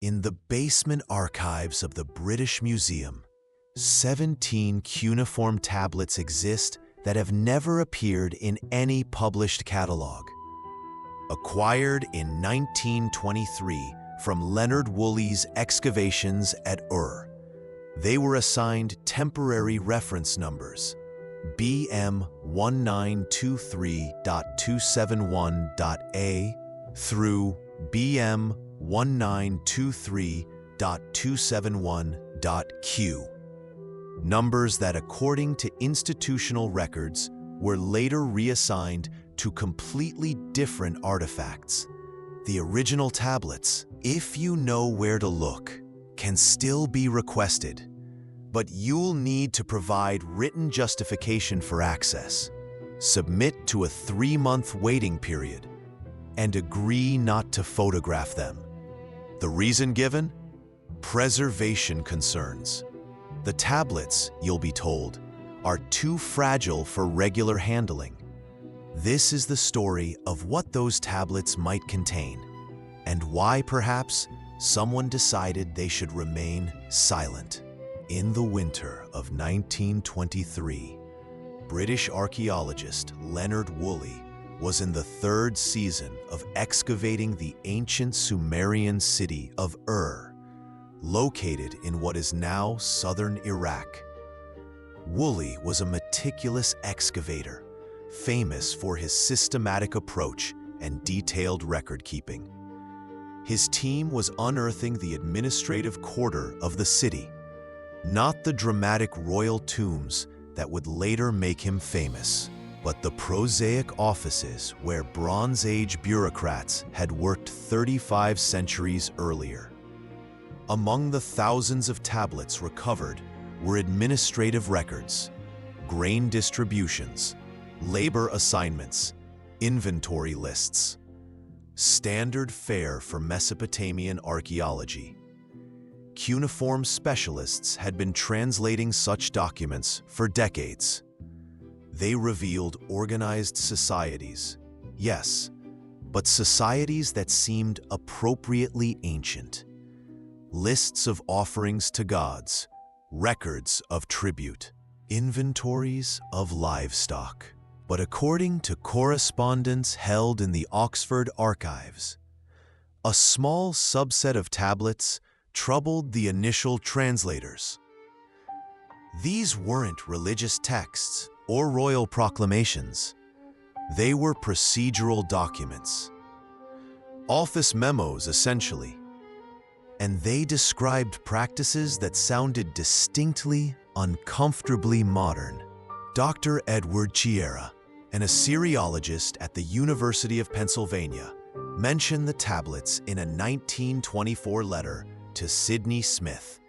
In the basement archives of the British Museum, 17 cuneiform tablets exist that have never appeared in any published catalogue. Acquired in 1923 from Leonard Woolley's excavations at Ur, they were assigned temporary reference numbers BM 1923.271.A through BM 1923.271.Q. Numbers that, according to institutional records, were later reassigned to completely different artifacts. The original tablets, if you know where to look, can still be requested, but you'll need to provide written justification for access, submit to a 3-month waiting period, and agree not to photograph them. The reason given? Preservation concerns. The tablets, you'll be told, are too fragile for regular handling. This is the story of what those tablets might contain, and why, perhaps, someone decided they should remain silent. In the winter of 1923, British archaeologist Leonard Woolley was in the 3rd season of excavating the ancient Sumerian city of Ur, located in what is now southern Iraq. Woolley was a meticulous excavator, famous for his systematic approach and detailed record-keeping. His team was unearthing the administrative quarter of the city, not the dramatic royal tombs that would later make him famous, but the prosaic offices where Bronze Age bureaucrats had worked 35 centuries earlier. Among the thousands of tablets recovered were administrative records, grain distributions, labor assignments, inventory lists. Standard fare for Mesopotamian archaeology. Cuneiform specialists had been translating such documents for decades. They revealed organized societies, yes, but societies that seemed appropriately ancient. Lists of offerings to gods, records of tribute, inventories of livestock. But according to correspondence held in the Oxford archives, a small subset of tablets troubled the initial translators. These weren't religious texts or royal proclamations. They were procedural documents, office memos essentially, and they described practices that sounded distinctly, uncomfortably modern. Dr. Edward Chiera, an Assyriologist at the University of Pennsylvania, mentioned the tablets in a 1924 letter to Sidney Smith,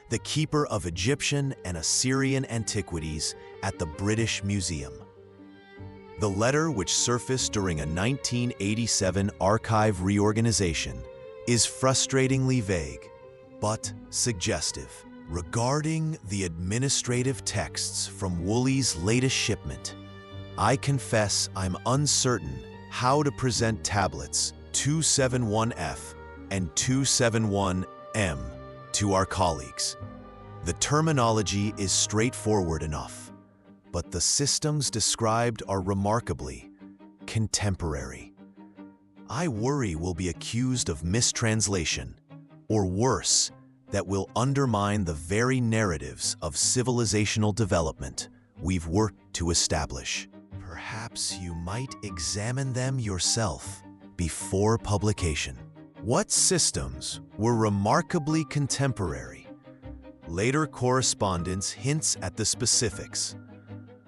the keeper of Egyptian and Assyrian antiquities at the British Museum. The letter, which surfaced during a 1987 archive reorganization, is frustratingly vague, but suggestive. Regarding the administrative texts from Woolley's latest shipment, I confess I'm uncertain how to present tablets 271F and 271M to our colleagues. The terminology is straightforward enough, but the systems described are remarkably contemporary. I worry we'll be accused of mistranslation, or worse, that will undermine the very narratives of civilizational development we've worked to establish. Perhaps you might examine them yourself before publication. What systems were remarkably contemporary? Later correspondence hints at the specifics.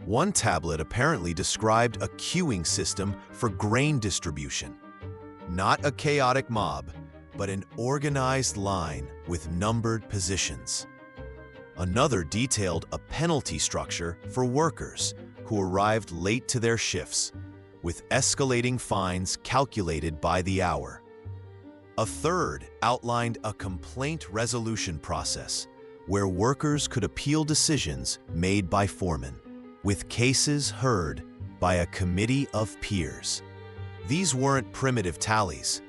One tablet apparently described a queuing system for grain distribution. Not a chaotic mob, but an organized line with numbered positions. Another detailed a penalty structure for workers who arrived late to their shifts, with escalating fines calculated by the hour. A third outlined a complaint resolution process where workers could appeal decisions made by foremen, with cases heard by a committee of peers. These weren't primitive tallies.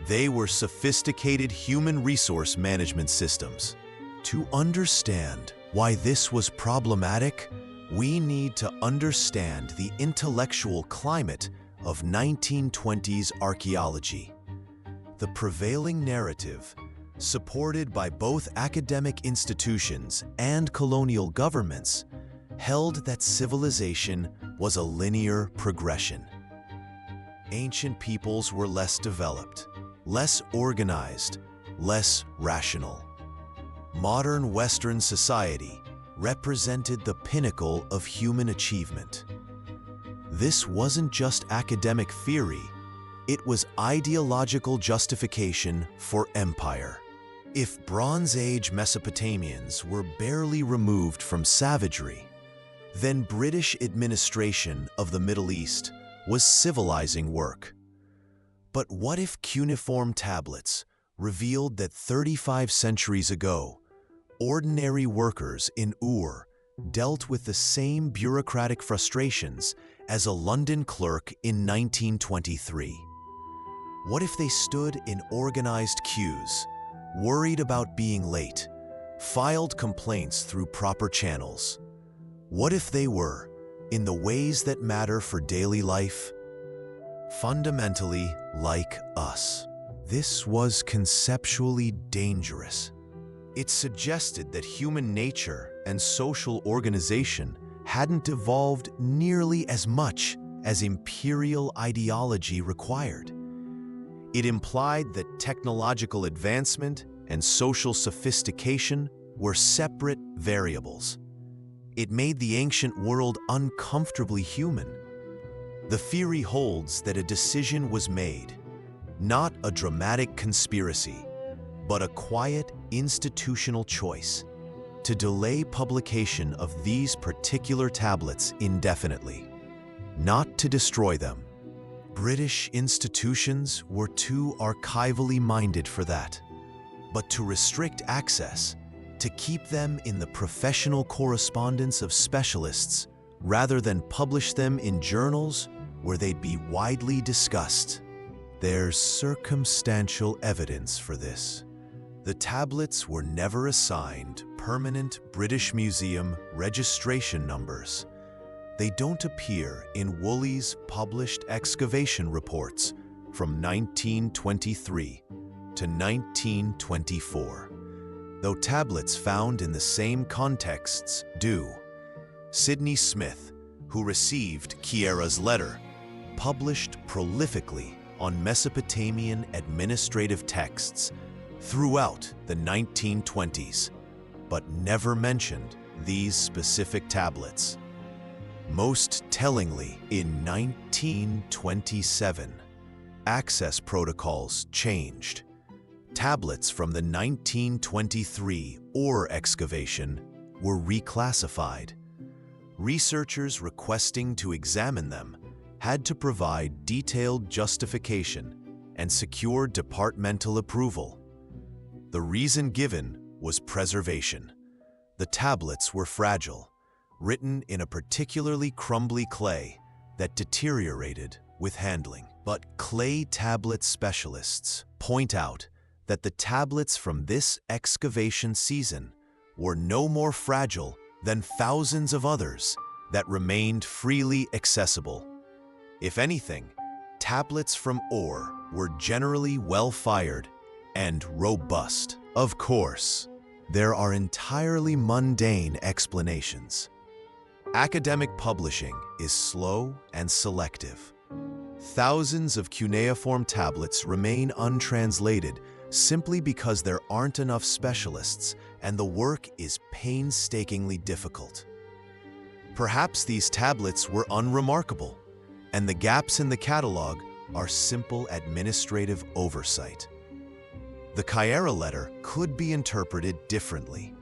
They were sophisticated human resource management systems. To understand why this was problematic, we need to understand the intellectual climate of 1920s archaeology. The prevailing narrative, supported by both academic institutions and colonial governments, held that civilization was a linear progression. Ancient peoples were less developed, less organized, less rational. Modern Western society represented the pinnacle of human achievement. This wasn't just academic theory, it was ideological justification for empire. If Bronze Age Mesopotamians were barely removed from savagery, then British administration of the Middle East was civilizing work. But what if cuneiform tablets revealed that 35 centuries ago, ordinary workers in Ur dealt with the same bureaucratic frustrations as a London clerk in 1923? What if they stood in organized queues, worried about being late, filed complaints through proper channels? What if they were, in the ways that matter for daily life, fundamentally like us? This was conceptually dangerous. It suggested that human nature and social organization hadn't evolved nearly as much as imperial ideology required. It implied that technological advancement and social sophistication were separate variables. It made the ancient world uncomfortably human. The theory holds that a decision was made, not a dramatic conspiracy, but a quiet institutional choice to delay publication of these particular tablets indefinitely, not to destroy them. British institutions were too archivally minded for that, but to restrict access, to keep them in the professional correspondence of specialists rather than publish them in journals where they'd be widely discussed. There's circumstantial evidence for this. The tablets were never assigned permanent British Museum registration numbers. They don't appear in Woolley's published excavation reports from 1923 to 1924, though tablets found in the same contexts do. Sidney Smith, who received Kiera's letter, published prolifically on Mesopotamian administrative texts throughout the 1920s, but never mentioned these specific tablets. Most tellingly, in 1927, access protocols changed. Tablets from the 1923 Ur excavation were reclassified. Researchers requesting to examine them had to provide detailed justification and secure departmental approval. The reason given was preservation. The tablets were fragile, written in a particularly crumbly clay that deteriorated with handling. But clay tablet specialists point out that the tablets from this excavation season were no more fragile than thousands of others that remained freely accessible. If anything, tablets from Ur were generally well-fired and robust. Of course, there are entirely mundane explanations. Academic publishing is slow and selective. Thousands of cuneiform tablets remain untranslated simply because there aren't enough specialists and the work is painstakingly difficult. Perhaps these tablets were unremarkable, and the gaps in the catalog are simple administrative oversight. The Kiera letter could be interpreted differently.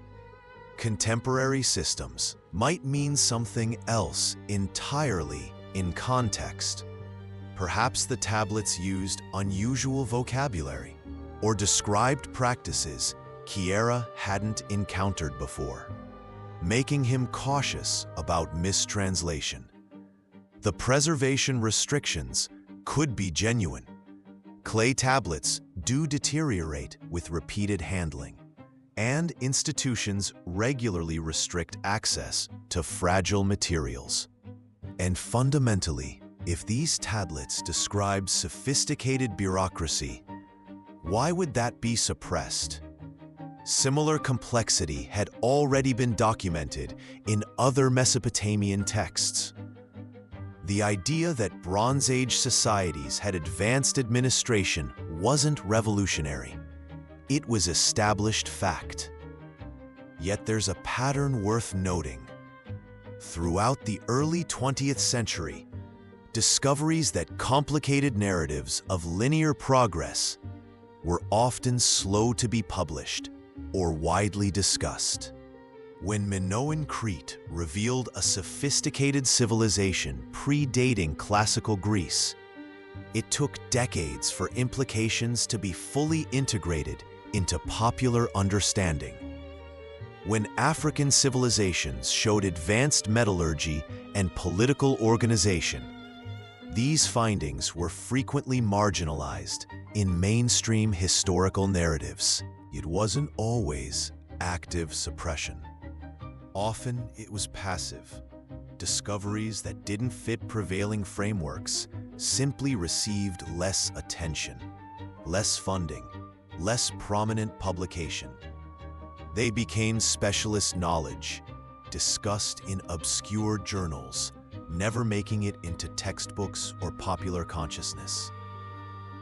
Contemporary systems might mean something else entirely in context. Perhaps the tablets used unusual vocabulary or described practices Kiera hadn't encountered before, making him cautious about mistranslation. The preservation restrictions could be genuine. Clay tablets do deteriorate with repeated handling, and institutions regularly restrict access to fragile materials. And fundamentally, if these tablets describe sophisticated bureaucracy, why would that be suppressed? Similar complexity had already been documented in other Mesopotamian texts. The idea that Bronze Age societies had advanced administration wasn't revolutionary. It was established fact. Yet there's a pattern worth noting. Throughout the early 20th century, discoveries that complicated narratives of linear progress were often slow to be published or widely discussed. When Minoan Crete revealed a sophisticated civilization predating classical Greece, it took decades for implications to be fully integrated into popular understanding. When African civilizations showed advanced metallurgy and political organization, these findings were frequently marginalized in mainstream historical narratives. It wasn't always active suppression. Often it was passive. Discoveries that didn't fit prevailing frameworks simply received less attention, less funding, less prominent publication. They became specialist knowledge, discussed in obscure journals, never making it into textbooks or popular consciousness.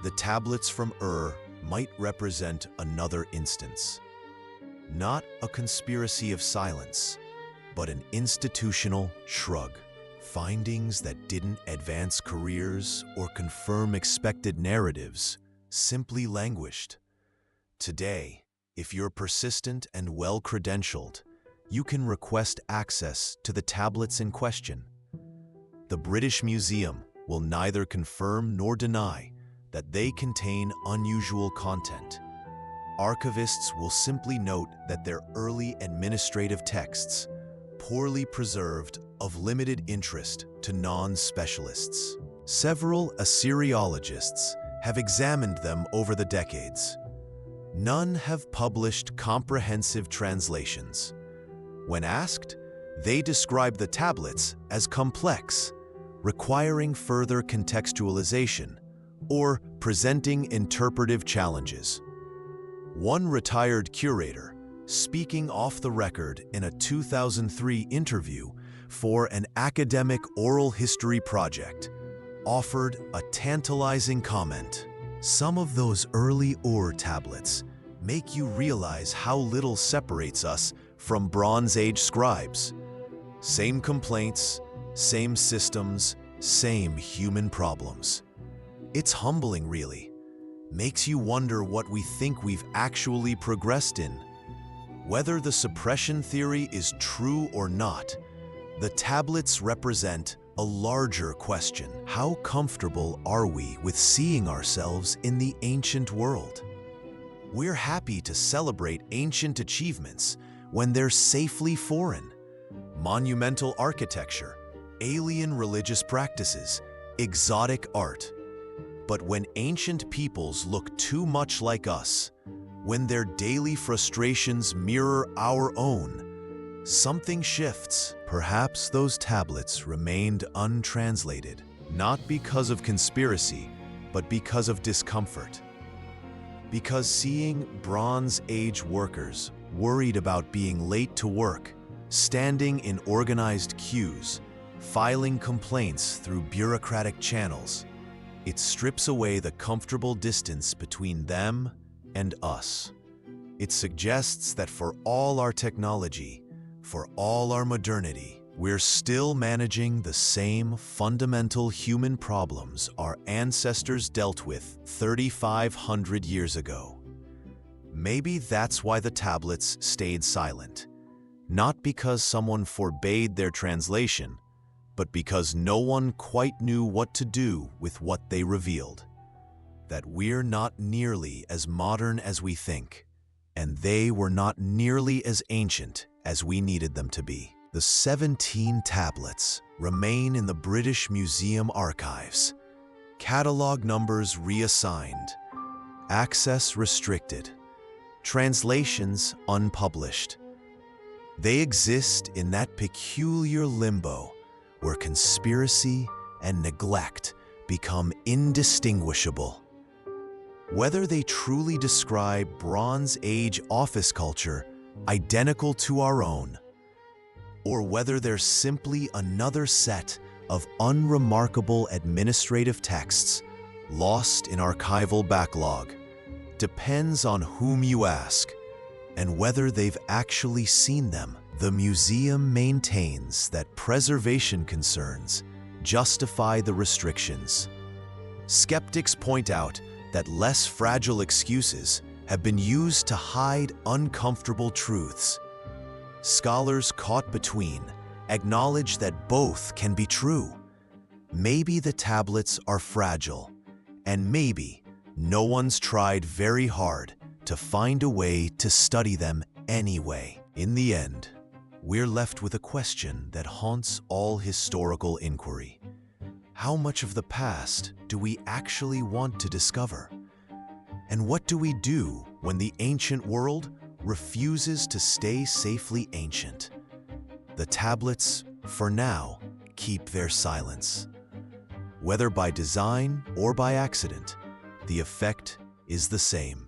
The tablets from Ur might represent another instance. Not a conspiracy of silence, but an institutional shrug. Findings that didn't advance careers or confirm expected narratives simply languished. Today, if you're persistent and well-credentialed, you can request access to the tablets in question. The British Museum will neither confirm nor deny that they contain unusual content. Archivists will simply note that they're early administrative texts, poorly preserved, of limited interest to non-specialists. Several Assyriologists have examined them over the decades. None have published comprehensive translations. When asked, they describe the tablets as complex, requiring further contextualization, or presenting interpretive challenges. One retired curator, speaking off the record in a 2003 interview for an academic oral history project, offered a tantalizing comment. Some of those early Ur tablets make you realize how little separates us from Bronze Age scribes. Same complaints, same systems, same human problems. It's humbling, really. Makes you wonder what we think we've actually progressed in. Whether the suppression theory is true or not, the tablets represent a larger question. How comfortable are we with seeing ourselves in the ancient world? We're happy to celebrate ancient achievements when they're safely foreign. Monumental architecture, alien religious practices, exotic art. But when ancient peoples look too much like us, when their daily frustrations mirror our own, something shifts. Perhaps those tablets remained untranslated, not because of conspiracy, but because of discomfort. Because seeing Bronze Age workers worried about being late to work, standing in organized queues, filing complaints through bureaucratic channels, it strips away the comfortable distance between them and us. It suggests that for all our technology, for all our modernity, we're still managing the same fundamental human problems our ancestors dealt with 3,500 years ago. Maybe that's why the tablets stayed silent. Not because someone forbade their translation, but because no one quite knew what to do with what they revealed. That we're not nearly as modern as we think, and they were not nearly as ancient as we needed them to be. The 17 tablets remain in the British Museum archives, Catalog numbers reassigned. Access restricted. Translations unpublished. They exist in that peculiar limbo where conspiracy and neglect become indistinguishable. Whether they truly describe Bronze Age office culture identical to our own, or whether they're simply another set of unremarkable administrative texts lost in archival backlog, depends on whom you ask and whether they've actually seen them. The museum maintains that preservation concerns justify the restrictions. Skeptics point out that less fragile excuses have been used to hide uncomfortable truths. Scholars caught between acknowledge that both can be true. Maybe the tablets are fragile, and maybe no one's tried very hard to find a way to study them anyway. In the end, we're left with a question that haunts all historical inquiry. How much of the past do we actually want to discover? And what do we do when the ancient world refuses to stay safely ancient? The tablets, for now, keep their silence. Whether by design or by accident, the effect is the same.